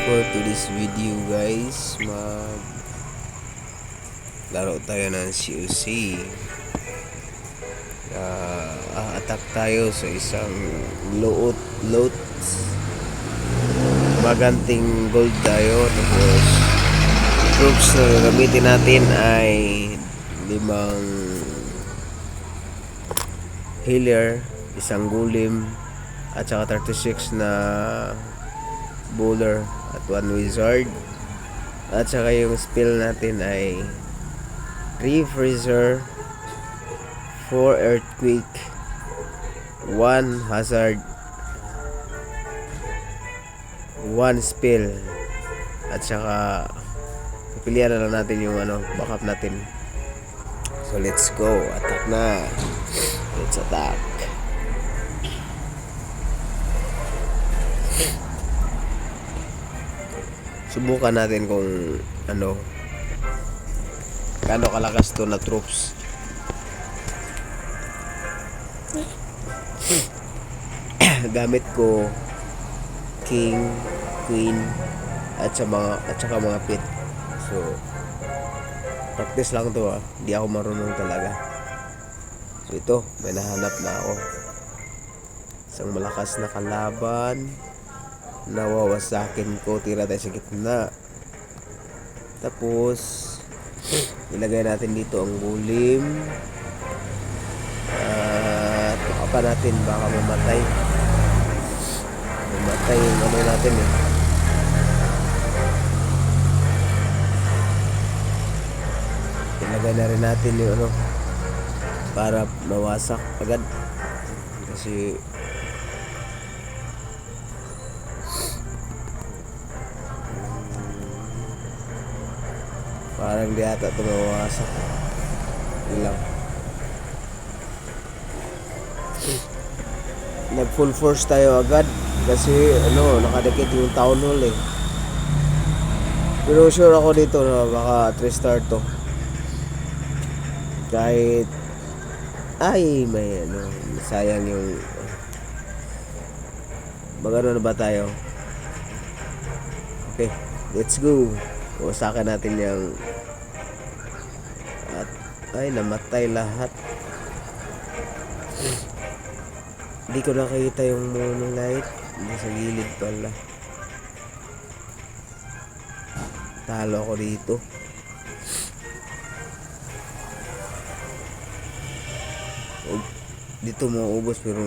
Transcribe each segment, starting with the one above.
for today's video guys, laro tayo ng COC. Attack tayo sa isang loot maganting gold tayo. Tapos troops na gamitin natin ay 5 healer, isang golem, at saka 36 na bowler at 1 wizard. At saka yung spell natin ay 3 freezer, 4 earthquake, 1 hazard, 1 spell. At saka pipilian na lang natin yung backup natin. So let's go, attack na. Let's attack. Subukan natin kung gaano kalakas to na troops. Gamit ko king, queen, at saka mga pit. So practice lang to, hindi ako marunong talaga. So ito, may nahanap na ako, isang malakas na kalaban. Nawawasakin ko, tira tayo sa gitna. Tapos ilagay natin dito ang golem. At pa natin, baka mamatay yung natin Ilagay na rin natin yung para mawasak agad, kasi parang di ata ito mawawasak. Ilang nag full force tayo agad kasi nakadikit yung town hall pero sure ako dito na baka 3 star to, kahit may sayang yung magano na ba tayo. Okay, let's go. Usakan natin yung namatay lahat. Hindi ko nakita yung moonlight, hindi sa gilid pala. Talo ako dito. Dito mauubos pero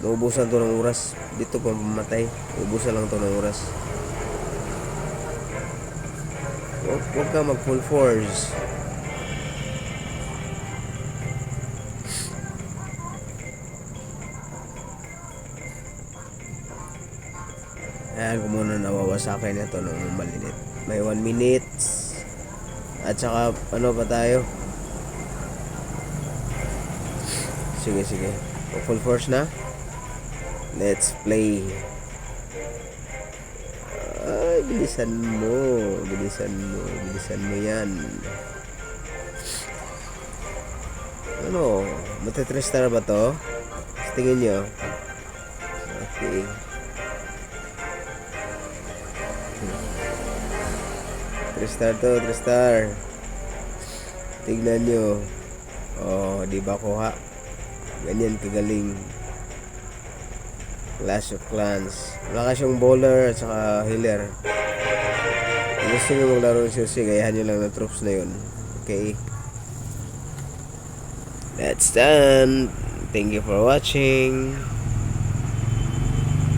naubusan to ng oras. Dito pa mamatay, ubusan lang to ng oras. Huwag ka mag full force. Ayan ko muna nawawasakin ito ng malinit. May 1 minute. At saka pa tayo. Sige full force na. Let's play. Bilisan mo yan. Mati 3 star ba to? Tingin nyo. Okay, 3 star to, 3 star. Tignan nyo. Di ba kuha? Ganyan kagaling. Clash of Clans. Malakas yung bowler at saka healer. Gusto nyo maglaro ng COC, gayahan nyo lang ng troops na yun. Okay, that's done. Thank you for watching.